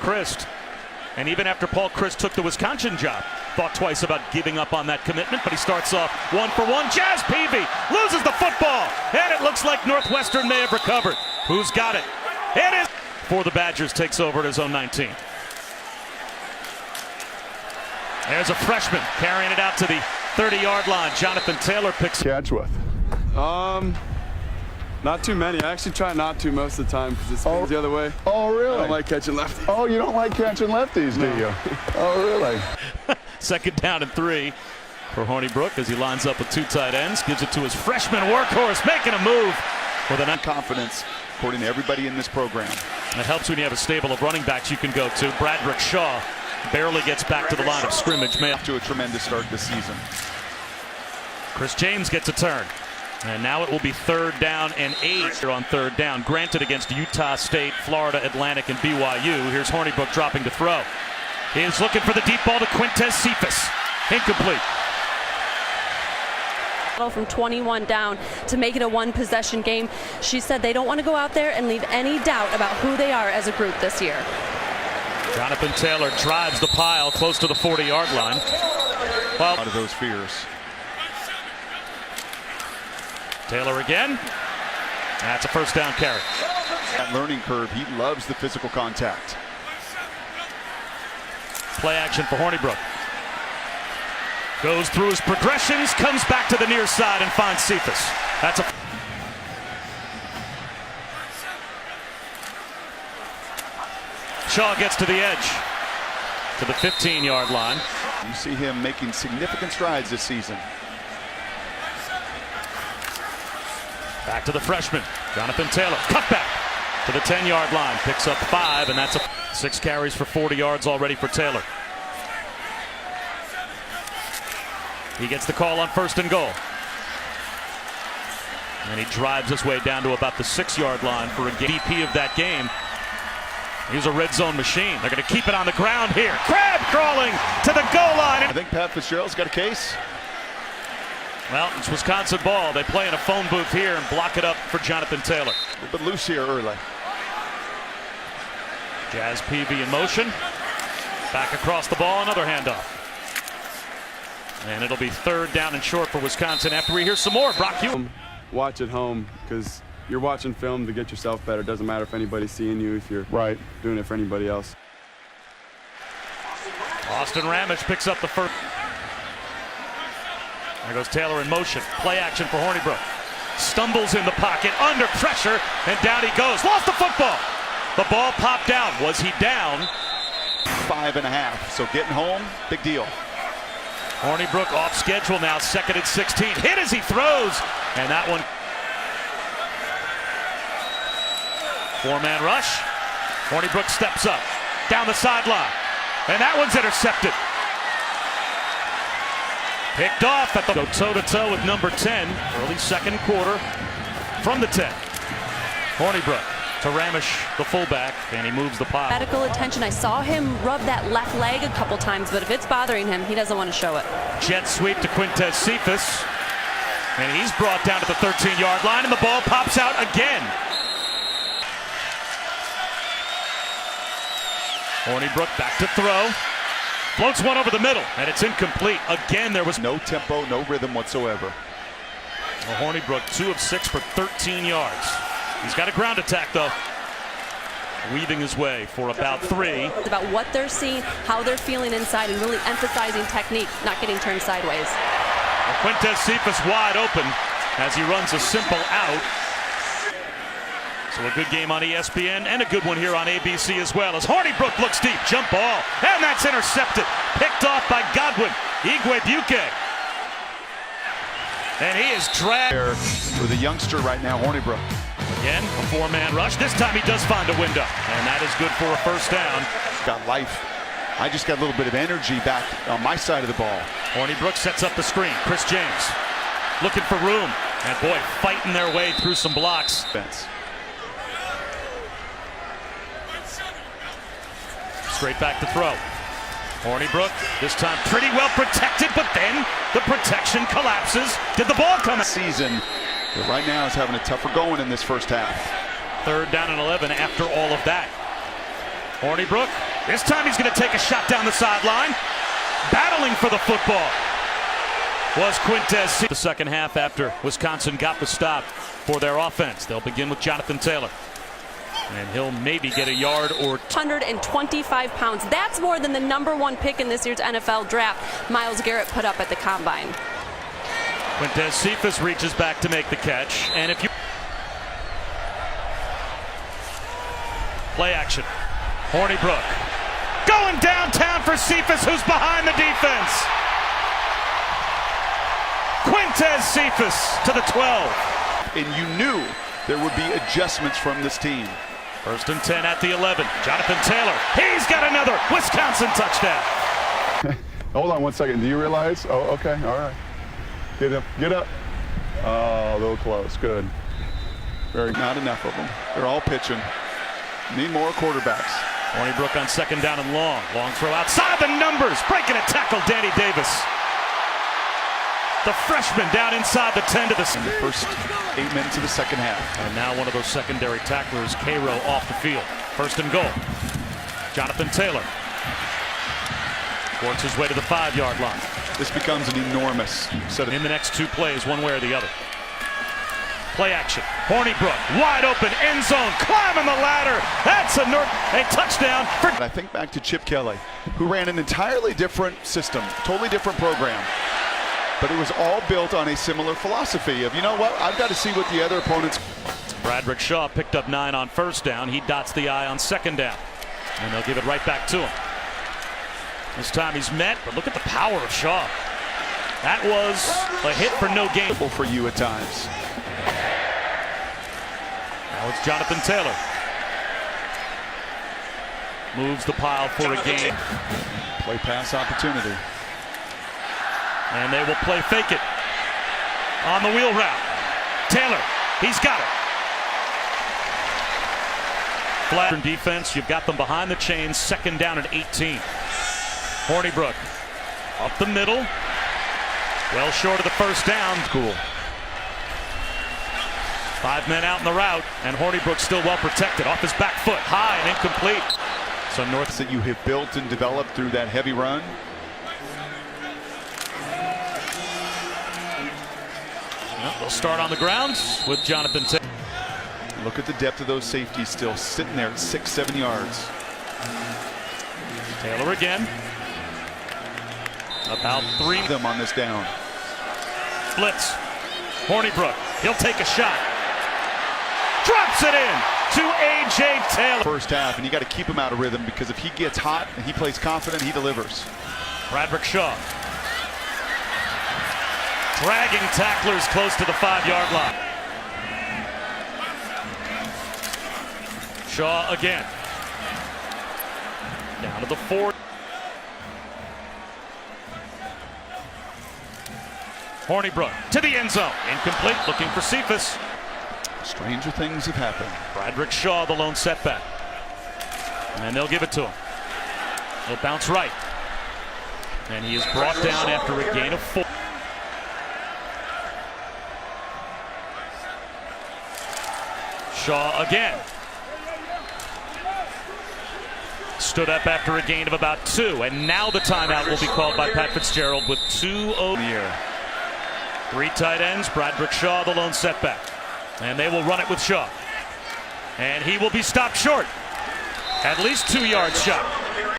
Christ. And even after Paul Christ took the Wisconsin job, thought twice about giving up on that commitment, but he starts off 1-for-1. Jazz Peavy loses the football, and it looks like Northwestern may have recovered. Who's got it? It is for the Badgers, takes over at his own 19. There's a freshman carrying it out to the 30-yard line. Jonathan Taylor picks catch with. Not too many. I actually try not to most of the time because it's the other way. Oh, really? I don't like catching lefties. Oh, you don't like catching lefties, do you? Oh, really? Second down and 3 for Hornibrook as he lines up with 2 tight ends. Gives it to his freshman workhorse, making a move with an confidence, according to everybody in this program. It helps when you have a stable of running backs you can go to. Bradrick Shaw barely gets back to the line of scrimmage. To a tremendous start this season. Chris James gets a turn. And now it will be 3rd down and 8 here on 3rd down. Granted against Utah State, Florida Atlantic, and BYU. Here's Hornibrook dropping to throw. He's looking for the deep ball to Quintez Cephas. Incomplete. From 21 down to make it a 1-possession game. She said they don't want to go out there and leave any doubt about who they are as a group this year. Jonathan Taylor drives the pile close to the 40-yard line. Well, out of those fears. Taylor again. That's a 1st down carry. That learning curve, he loves the physical contact. Play action for Hornibrook. Goes through his progressions, comes back to the near side and finds Cephas. That's a... Shaw gets to the edge, to the 15-yard line. You see him making significant strides this season. Back to the freshman, Jonathan Taylor. Cut back to the 10-yard line. Picks up 5, and that's 6 carries for 40 yards already for Taylor. He gets the call on 1st and goal. And he drives his way down to about the 6-yard line for a DP of that game. He's a red zone machine. They're going to keep it on the ground here. Crab crawling to the goal line. I think Pat Fitzgerald's got a case. Well, it's Wisconsin ball. They play in a phone booth here and block it up for Jonathan Taylor. A little bit loose here early. Jazz Peavy in motion. Back across the ball, another handoff. And it'll be 3rd down and short for Wisconsin after we hear some more. Brock, you watch at home because you're watching film to get yourself better. It doesn't matter if anybody's seeing you, if you're doing it for anybody else. Austin Ramage picks up the 1st. There goes Taylor in motion. Play action for Hornibrook. Stumbles in the pocket, under pressure, and down he goes. Lost the football. The ball popped out. Was he down? 5.5. So getting home, big deal. Hornibrook off schedule now, 2nd and 16. Hit as he throws, and that one. 4-man rush. Hornibrook steps up, down the sideline, and that one's intercepted. Picked off at the go toe-to-toe with number 10, early 2nd quarter from the 10. Hornibrook to Ramish, the fullback, and he moves the pile. Medical attention. I saw him rub that left leg a couple times, but if it's bothering him, he doesn't want to show it. Jet sweep to Quintez Cephas, and he's brought down to the 13-yard line, and the ball pops out again. Hornibrook back to throw. Floats one over the middle, and it's incomplete. Again, there was no tempo, no rhythm whatsoever. Well, Hornibrook 2 of 6 for 13 yards. He's got a ground attack, though. Weaving his way for about 3. It's about what they're seeing, how they're feeling inside, and really emphasizing technique, not getting turned sideways. Well, Quintez Cephas wide open as he runs a simple out. So a good game on ESPN and a good one here on ABC as well. As Hornibrook looks deep, jump ball, and that's intercepted. Picked off by Godwin. Igwebuike. And he is dragged. With a youngster right now, Hornibrook. Again, a 4-man rush. This time he does find a window, and that is good for a 1st down. Got life. I just got a little bit of energy back on my side of the ball. Hornibrook sets up the screen. Chris James looking for room. And boy, fighting their way through some blocks. Straight back to throw. Hornibrook, this time pretty well protected, but then the protection collapses. Did the ball come? Season, but right now is having a tougher going in this 1st half. 3rd down and 11 after all of that. Hornibrook This time he's going to take a shot down the sideline. Battling for the football was Quintez. The second half after Wisconsin got the stop for their offense. They'll begin with Jonathan Taylor. And he'll maybe get a yard or 125 pounds. That's more than the #1 pick in this year's NFL draft, Myles Garrett, put up at the combine. Quintez Cephas reaches back to make the catch. And if you play action, Hornibrook going downtown for Cephas, who's behind the defense. Quintez Cephas to the 12. And you knew there would be adjustments from this team. 1st and 10 at the 11. Jonathan Taylor, he's got another Wisconsin touchdown. Hold on one second. Do you realize? Oh, okay. All right. Get up. Get up. Oh, a little close. Good. Not enough of them. They're all pitching. Need more quarterbacks. Hornibrook on 2nd down and long. Long throw outside the numbers. Breaking a tackle, Danny Davis. The freshman down inside the 10 to the first 8 minutes of the second half. And now one of those secondary tacklers, Cairo, off the field. 1st and goal. Jonathan Taylor works his way to the 5-yard line. This becomes an enormous set of... In the next 2 plays, one way or the other. Play action. Hornibrook, wide open, end zone, climbing the ladder. That's a touchdown for... I think back to Chip Kelly, who ran an entirely different system, totally different program. But it was all built on a similar philosophy of, you know what, I've got to see what the other opponents... Bradrick Shaw picked up 9 on 1st down. He dots the I on 2nd down. And they'll give it right back to him. This time he's met, but look at the power of Shaw. That was a hit for no gain. For you at times. Now it's Jonathan Taylor. Moves the pile for a gain. Play pass opportunity. And they will play fake it on the wheel route. Taylor, he's got it. Flat defense, you've got them behind the chains, 2nd down and 18. Hornibrook up the middle, well short of the 1st down. Cool. 5 men out in the route, and Hornibrook still well protected. Off his back foot, high and incomplete. So North that you have built and developed through that heavy run. They'll start on the ground with Jonathan Taylor. Look at the depth of those safeties still sitting there at 6-7 yards. Taylor again. About 3 of them on this down. Blitz. Hornibrook. He'll take a shot. Drops it in to A.J. Taylor. First half, and you got to keep him out of rhythm because if he gets hot and he plays confident, he delivers. Bradrick Shaw. Dragging tacklers close to the 5-yard line. Shaw again. Down to the 4. Hornibrook to the end zone. Incomplete, looking for Cephas. Stranger things have happened. Bradrick Shaw, the lone setback. And they'll give it to him. He'll bounce right. And he is brought down after a gain of 4. Shaw again. Stood up after a gain of about 2. And now the timeout will be called by Pat Fitzgerald with 2:00 in the air. 3 tight ends, Bradrick Shaw, the lone setback. And they will run it with Shaw. And he will be stopped short. At least 2 yards shot.